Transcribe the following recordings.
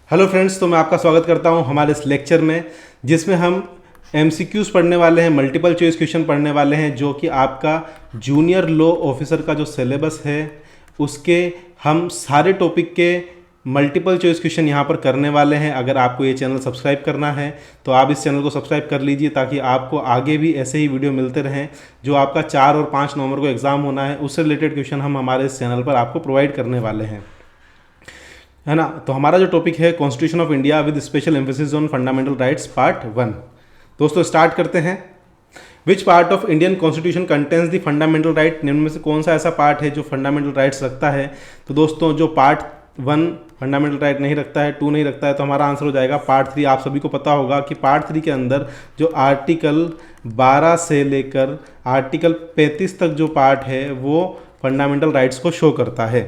Hello friends, तो मैं आपका स्वागत करता हूं हमारे इस लेक्चर में जिसमें हम एमसीक्यूज पढ़ने वाले हैं, मल्टीपल चॉइस क्वेश्चन पढ़ने वाले हैं, जो कि आपका जूनियर लॉ ऑफिसर का जो सिलेबस है उसके हम सारे टॉपिक के मल्टीपल चॉइस क्वेश्चन यहाँ पर करने वाले हैं। अगर आपको ये चैनल सब्सक्राइब करना है तो आप इस चैनल को सब्सक्राइब कर लीजिए ताकि आपको आगे भी ऐसे ही वीडियो मिलते रहें। जो आपका 4 और 5 नवंबर को एग्ज़ाम होना है उससे रिलेटेड क्वेश्चन हम हमारे इस चैनल पर आपको प्रोवाइड करने वाले हैं, है ना। तो हमारा जो टॉपिक है constitution of India with special emphasis on fundamental rights part 1। दोस्तों स्टार्ट करते हैं। Which part of Indian constitution contains the fundamental right, निम्न में से कौन सा ऐसा पार्ट है जो फंडामेंटल राइट्स रखता है। तो दोस्तों जो पार्ट 1 फंडामेंटल राइट नहीं रखता है, 2 नहीं रखता है, तो हमारा आंसर हो जाएगा पार्ट 3। आप सभी को पता होगा कि पार्ट 3 के अंदर जो आर्टिकल 12 से लेकर आर्टिकल 35 तक जो पार्ट है वो फंडामेंटल राइट्स को शो करता है।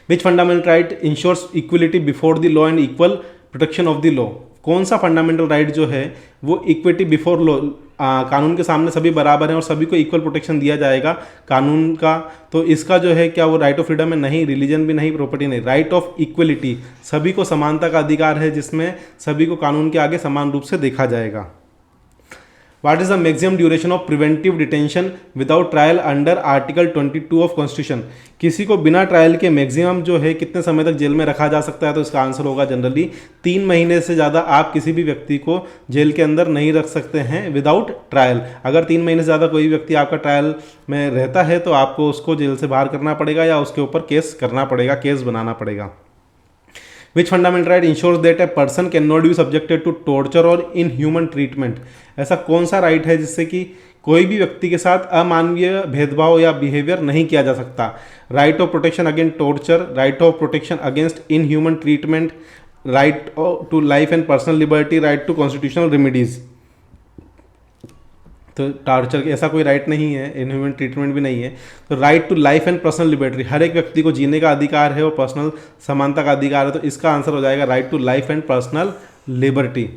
Which fundamental right ensures equality before the law and equal protection of the law, कौन सा फंडामेंटल राइट जो है वो इक्विटी बिफोर लॉ, कानून के सामने सभी बराबर हैं और सभी को इक्वल प्रोटेक्शन दिया जाएगा कानून का। तो इसका जो है क्या वो राइट ऑफ फ्रीडम है? नहीं, रिलीजन भी नहीं, प्रॉपर्टी नहीं, राइट ऑफ इक्वलिटी, सभी को समानता का अधिकार है जिसमें सभी को कानून के आगे समान रूप से देखा जाएगा। What is the maximum duration of preventive detention without trial under article 22 of constitution, किसी को बिना ट्रायल के मैक्सिमम जो है कितने समय तक जेल में रखा जा सकता है? तो इसका आंसर होगा जनरली 3 महीने से ज़्यादा आप किसी भी व्यक्ति को जेल के अंदर नहीं रख सकते हैं विदाउट ट्रायल। अगर 3 महीने से ज़्यादा कोई व्यक्ति आपका ट्रायल में रहता है तो आपको उसको जेल से बाहर करना पड़ेगा या उसके ऊपर केस करना पड़ेगा, केस बनाना पड़ेगा। Which fundamental right ensures that a person can not be subjected to torture और इनह्यूमन ट्रीटमेंट, ऐसा कौन सा राइट है जिससे कि कोई भी व्यक्ति के साथ अमानवीय भेदभाव या बिहेवियर नहीं किया जा सकता? Right of protection against torture, right of protection against inhuman treatment, right to life and personal liberty, right to constitutional remedies. तो टॉर्चर के ऐसा कोई राइट नहीं है, इनह्यूमन ट्रीटमेंट भी नहीं है। तो right to life and personal liberty, हर एक व्यक्ति को जीने का अधिकार है और पर्सनल समानता का अधिकार है, तो इसका आंसर हो जाएगा right to life and personal liberty.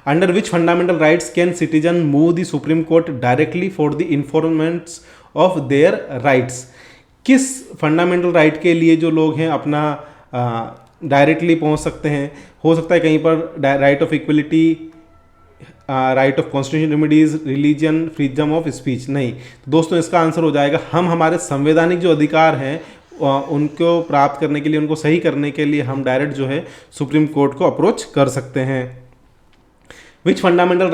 Under which fundamental rights can citizen move the supreme court directly for the enforcement of their rights, किस फंडामेंटल राइट के लिए जो लोग हैं अपना डायरेक्टली पहुंच सकते हैं? हो सकता है कहीं पर right of equality, right of constitution remedies, religion, freedom of speech, नहीं। तो दोस्तों इसका आंसर हो जाएगा हम हमारे संवैधानिक जो अधिकार हैं उनको प्राप्त करने के लिए, उनको सही करने के लिए हम डायरेक्ट जो है सुप्रीम कोर्ट को अप्रोच कर सकते हैं। Which fundamental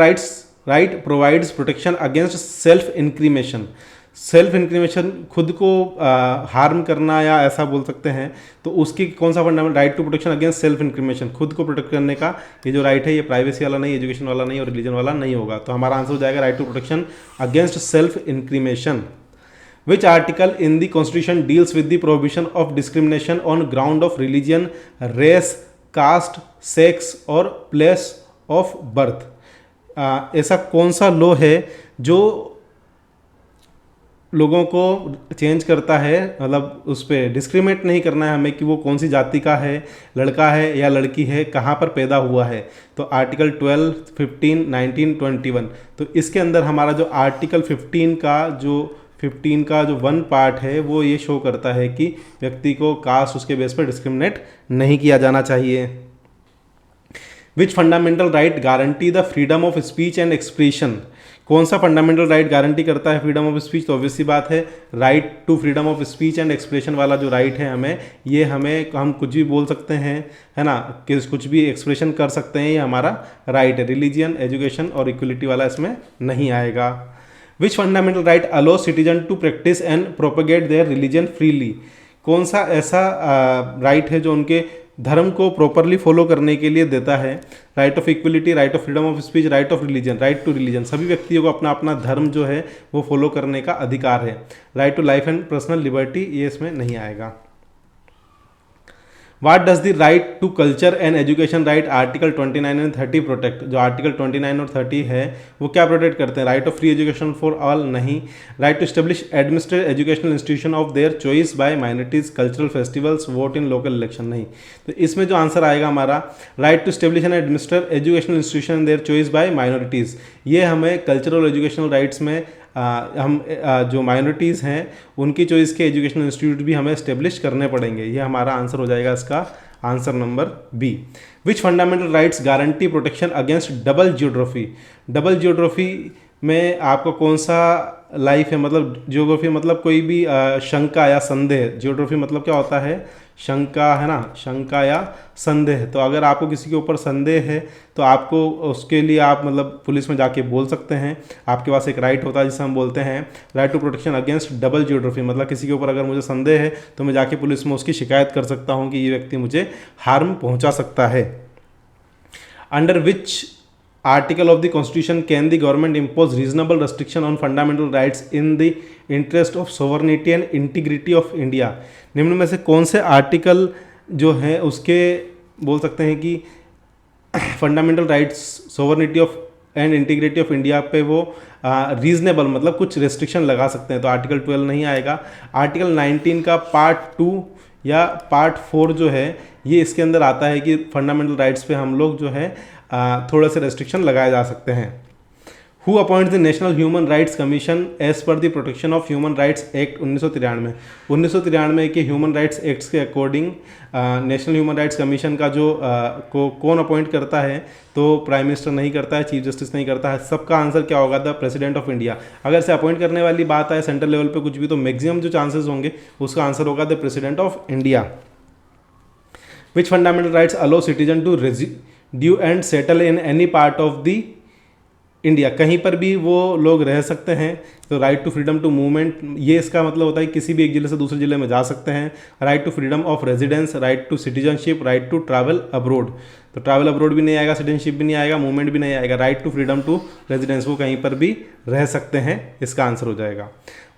right provides protection against self incrimination, self incrimination खुद को हार्म करना या ऐसा बोल सकते हैं, तो उसकी कौन सा fundamental right to protection against self incrimination, खुद को प्रोटेक्ट करने का ये जो राइट है ये प्राइवेसी वाला नहीं, एजुकेशन वाला नहीं और रिलीजन वाला नहीं होगा। तो हमारा आंसर हो जाएगा right to protection against self incrimination. Which article in the constitution deals with the prohibition of discrimination on ground of religion, race, caste, sex और प्लेस ऑफ बर्थ, ऐसा कौन सा लॉ है जो लोगों को चेंज करता है, मतलब उस पर डिस्क्रिमिनेट नहीं करना है हमें कि वो कौन सी जाति का है, लड़का है या लड़की है, कहाँ पर पैदा हुआ है? तो आर्टिकल 12, 15, 19, 21। तो इसके अंदर हमारा जो आर्टिकल 15 का जो 1 पार्ट है वो ये शो करता है कि व्यक्ति को कास्ट उसके बेस पर डिस्क्रिमिनेट नहीं किया जाना चाहिए। Which fundamental right guarantee the freedom of speech and expression, कौन सा फंडामेंटल राइट गारंटी करता है फ्रीडम ऑफ स्पीच? तो ऑब्वियस सी बात है right to freedom of speech and expression वाला जो राइट है हम कुछ भी बोल सकते हैं, है ना, कि कुछ भी एक्सप्रेशन कर सकते हैं, ये हमारा राइट है। रिलीजियन, एजुकेशन और इक्वलिटी वाला इसमें नहीं आएगा। Which fundamental right allow citizen to practice and propagate their religion freely, कौन सा ऐसा राइट है जो उनके धर्म को प्रॉपरली फॉलो करने के लिए देता है? Right of equality, right of freedom of speech, right of religion, right to religion, सभी व्यक्तियों को अपना अपना धर्म जो है वो फॉलो करने का अधिकार है। Right to life and personal liberty ये इसमें नहीं आएगा। What does the right to culture and education right article 29 and 30 protect, जो आर्टिकल 29 और 30 है वो क्या प्रोटेक्ट करते हैं? Right of free education for all, नहीं। Right to establish administrate educational institution of their choice by minorities, cultural festivals, vote in local election, नहीं। तो इसमें जो आंसर आएगा हमारा right to establish and administer educational institution their choice by minorities, ये हमें cultural educational rights में हम जो माइनॉरिटीज़ हैं उनकी चॉइस के एजुकेशनल इंस्टीट्यूट भी हमें इस्टेब्लिश करने पड़ेंगे। ये हमारा आंसर हो जाएगा इसका answer number B. Which fundamental rights guarantee protection against double jeopardy? Double jeopardy में आपका कौन सा लाइफ है, मतलब जियोग्राफी मतलब कोई भी शंका या संदेह, जियोग्राफी मतलब क्या होता है, शंका है ना, शंका या संदेह। तो अगर आपको किसी के ऊपर संदेह है तो आपको उसके लिए आप मतलब पुलिस में जाके बोल सकते हैं। आपके पास एक राइट होता है जिसे हम बोलते हैं right to protection against double geography, मतलब किसी के ऊपर अगर मुझे संदेह है तो मैं जाके पुलिस में उसकी शिकायत कर सकता हूँ कि ये व्यक्ति मुझे हार्म पहुँचा सकता है। Under which article of the constitution can the government impose reasonable restriction on fundamental rights in the interest of sovereignty and integrity of India? निम्न में से कौन से आर्टिकल जो है उसके बोल सकते हैं कि fundamental rights, sovereignty of and integrity of India पे वो रीजनेबल मतलब कुछ रेस्ट्रिक्शन लगा सकते हैं? तो आर्टिकल 12 नहीं आएगा। आर्टिकल 19 का पार्ट 2 या पार्ट 4 जो है ये इसके अंदर आता है कि फंडामेंटल राइट्स पे हम लोग जो है थोड़ा से रेस्ट्रिक्शन लगाए जा सकते हैं। Who appoints the national human rights commission as per the protection of human rights act 1993? 1993 के ह्यूमन राइट्स एक्ट्स के according national human rights commission का जो कौन अपॉइंट करता है? तो प्राइम मिनिस्टर नहीं करता है, चीफ जस्टिस नहीं करता है, सबका आंसर क्या होगा? The president of India. अगर से अपॉइंट करने वाली बात आए सेंट्रल लेवल पे कुछ भी तो मैक्सिमम जो चांसेस होंगे उसका आंसर होगा the president of India. Which fundamental rights allow citizen to reside and settle in any part of the India? कहीं पर भी वो लोग रह सकते हैं। तो right to freedom to movement, ये इसका मतलब होता है कि किसी भी एक जिले से दूसरे जिले में जा सकते हैं। Right to freedom of residence, right to citizenship, right to travel abroad. तो ट्रैवल अब्रोड भी नहीं आएगा, सिटीजनशिप भी नहीं आएगा, मूवमेंट भी नहीं आएगा। Right to freedom to residence, वो कहीं पर भी रह सकते हैं, इसका आंसर हो जाएगा।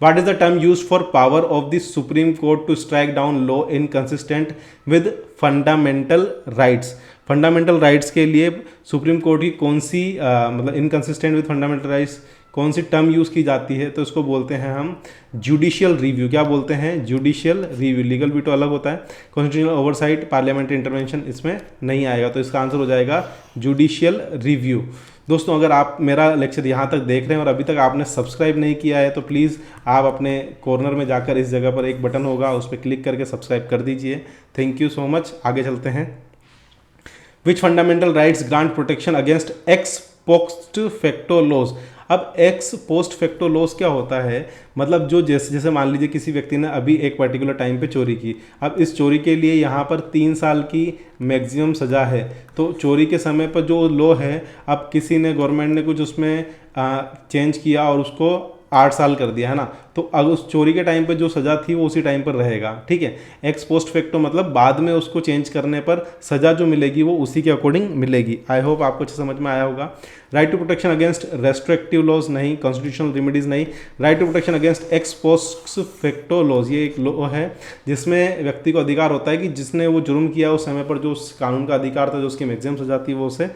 What is the term used for power of the supreme court to strike down law inconsistent with fundamental rights? Fundamental rights के लिए सुप्रीम कोर्ट की कौन सी मतलब इनकंसिस्टेंट विद फंडामेंटल राइट्स कौन सी टर्म यूज़ की जाती है? तो इसको बोलते हैं हम जुडिशियल रिव्यू। क्या बोलते हैं? Judicial review. लीगल भी तो अलग होता है। कॉन्स्टिट्यूशनल ओवरसाइट, पार्लियामेंट्री इंटरवेंशन इसमें नहीं आएगा, तो इसका आंसर हो जाएगा जुडिशियल रिव्यू। दोस्तों, अगर आप मेरा लेक्चर यहाँ तक देख रहे हैं और अभी तक आपने सब्सक्राइब नहीं किया है तो प्लीज़ आप अपने कॉर्नर में जाकर इस जगह पर एक बटन होगा, उस पर क्लिक करके सब्सक्राइब कर दीजिए। Thank you so much. आगे चलते हैं। Which fundamental rights grant protection against ex post facto laws? अब एक्स पोस्ट फैक्टो लॉज क्या होता है? मतलब जो जैसे मान लीजिए किसी व्यक्ति ने अभी एक पर्टिकुलर टाइम पे चोरी की, अब इस चोरी के लिए यहाँ पर 3 साल की मैक्सिमम सज़ा है। तो चोरी के समय पर जो लॉ है, अब किसी ने गवर्नमेंट ने कुछ उसमें चेंज किया और उसको 8 साल कर दिया, है ना? तो अगर उस चोरी के टाइम पे जो सज़ा थी वो उसी टाइम पर रहेगा, ठीक है। एक्स पोस्ट फैक्टो मतलब बाद में उसको चेंज करने पर सज़ा जो मिलेगी वो उसी के अकॉर्डिंग मिलेगी। आई होप आपको अच्छे समझ में आया होगा। Right to protection against restrictive laws नहीं, कॉन्स्टिट्यूशनल रेमेडीज नहीं। Right to protection against ex post facto laws, ये एक लॉ है जिसमें व्यक्ति को अधिकार होता है कि जिसने वो जुर्म किया उस समय पर जो उस कानून का अधिकार था, जो उसकी मैक्सिमम सज़ा थी, वो उसे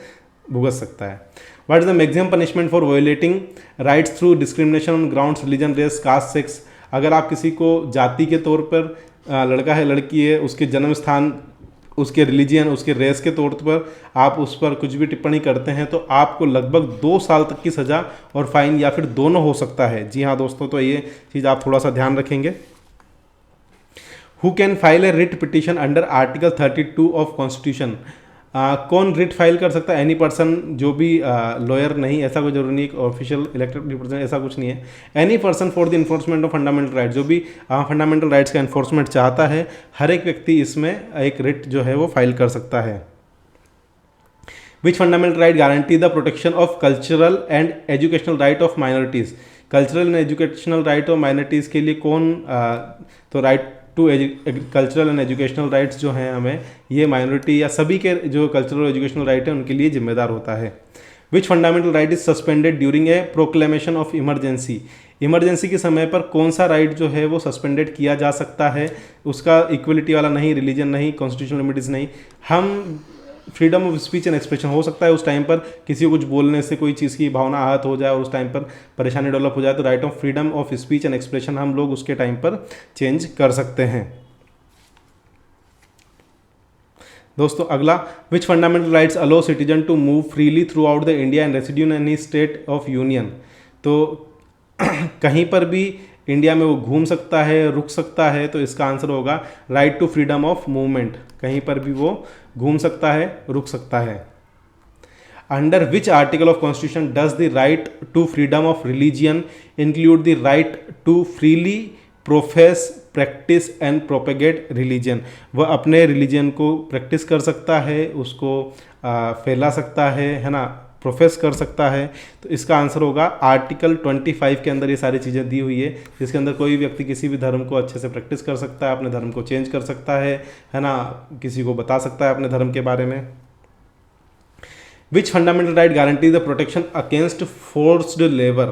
भुगत सकता है। What is the maximum punishment for violating rights through discrimination on grounds religion, race, caste, sex? अगर आप किसी को जाति के तौर पर, लड़का है लड़की है, उसके जन्म स्थान, उसके रिलीजियन, उसके रेस के तौर पर आप उस पर कुछ भी टिप्पणी करते हैं तो आपको लगभग 2 साल तक की सज़ा और फाइन या फिर दोनों हो सकता है। जी हाँ दोस्तों, तो ये चीज़ आप थोड़ा सा ध्यान रखेंगे। Who can file A writ petition under article 32 of constitution? कौन रिट फाइल कर सकता है? एनी पर्सन, जो भी लॉयर नहीं, ऐसा कोई जरूरी नहीं, ऑफिशियल इलेक्टेड रिप्रेजेंटेटिव, ऐसा कुछ नहीं है। Any person for the enforcement of fundamental rights, जो भी फंडामेंटल राइट्स का इन्फोर्समेंट चाहता है, हर एक व्यक्ति इसमें एक रिट जो है वो फाइल कर सकता है। Which fundamental right guarantee the protection of cultural and educational right of minorities? Cultural and educational right of minorities के लिए कौन तो right to cultural and educational rights जो हैं हमें, ये माइनॉरिटी या सभी के जो कल्चरल और एजुकेशनल राइट है उनके लिए जिम्मेदार होता है। Which fundamental right is suspended during a proclamation of emergency? Emergency के समय पर कौन सा राइट जो है वो सस्पेंडेड किया जा सकता है? उसका इक्वलिटी वाला नहीं, रिलीजन नहीं, कॉन्स्टिट्यूशनल रेमेडीज नहीं। हम freedom of speech and expression हो सकता है उस टाइम पर किसी को कुछ बोलने से कोई चीज़ की भावना आहत हो जाए और उस टाइम पर परेशानी डेवलप हो जाए, तो right of freedom of speech and expression हम लोग उसके टाइम पर चेंज कर सकते हैं। दोस्तों अगला, which fundamental rights allow citizen to move freely throughout the India and reside in any state of union? तो कहीं पर भी इंडिया में वो घूम सकता है, रुक सकता है, तो इसका आंसर होगा right to freedom of movement. कहीं पर भी वो घूम सकता है, रुक सकता है। Under which article of constitution does the right to freedom of religion include the right to freely profess, practice and propagate religion. वह अपने रिलीजन को प्रैक्टिस कर सकता है, उसको फैला सकता है ना, प्रोफेस कर सकता है। तो इसका आंसर होगा आर्टिकल 25 के अंदर ये सारी चीज़ें दी हुई है, जिसके अंदर कोई व्यक्ति किसी भी धर्म को अच्छे से प्रैक्टिस कर सकता है, अपने धर्म को चेंज कर सकता है ना, किसी को बता सकता है अपने धर्म के बारे में। Which fundamental right guarantee the protection against forced labour.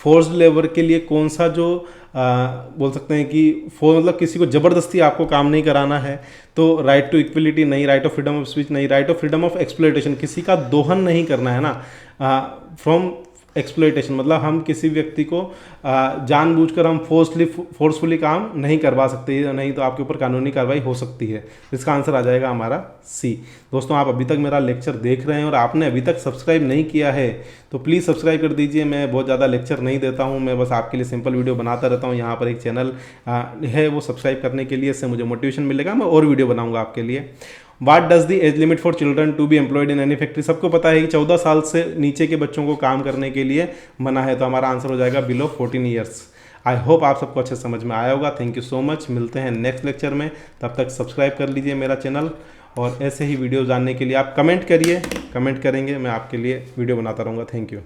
Forced labour के लिए कौन सा जो बोल सकते हैं कि मतलब किसी को ज़बरदस्ती आपको काम नहीं कराना है, तो राइट टू इक्वलिटी नहीं, right of freedom of speech नहीं, right of freedom of exploitation, किसी का दोहन नहीं करना है ना, फ्रॉम एक्सप्लॉयटेशन मतलब हम किसी व्यक्ति को जानबूझकर हम फोर्सफुली काम नहीं करवा सकते, नहीं तो आपके ऊपर कानूनी कार्रवाई हो सकती है। इसका आंसर आ जाएगा हमारा सी। दोस्तों, आप अभी तक मेरा लेक्चर देख रहे हैं और आपने अभी तक सब्सक्राइब नहीं किया है तो प्लीज़ सब्सक्राइब कर दीजिए। मैं बहुत ज़्यादा लेक्चर नहीं देता हूँ, मैं बस आपके लिए सिंपल वीडियो बनाता रहता हूँ। यहाँ पर एक चैनल है, वो सब्सक्राइब करने के लिए, इससे मुझे मोटिवेशन मिलेगा, मैं और वीडियो बनाऊँगा आपके लिए। What does the age limit for children to be employed in any factory. सबको पता है कि 14 साल से नीचे के बच्चों को काम करने के लिए मना है, तो हमारा आंसर हो जाएगा बिलो 14 ईयर्स। आई होप आप सबको अच्छे समझ में आया होगा। थैंक यू सो मच, मिलते हैं नेक्स्ट लेक्चर में, तब तक सब्सक्राइब कर लीजिए मेरा चैनल, और ऐसे ही वीडियो जानने के लिए आप कमेंट करिए, कमेंट करेंगे मैं आपके लिए वीडियो बनाता रहूँगा। Thank you.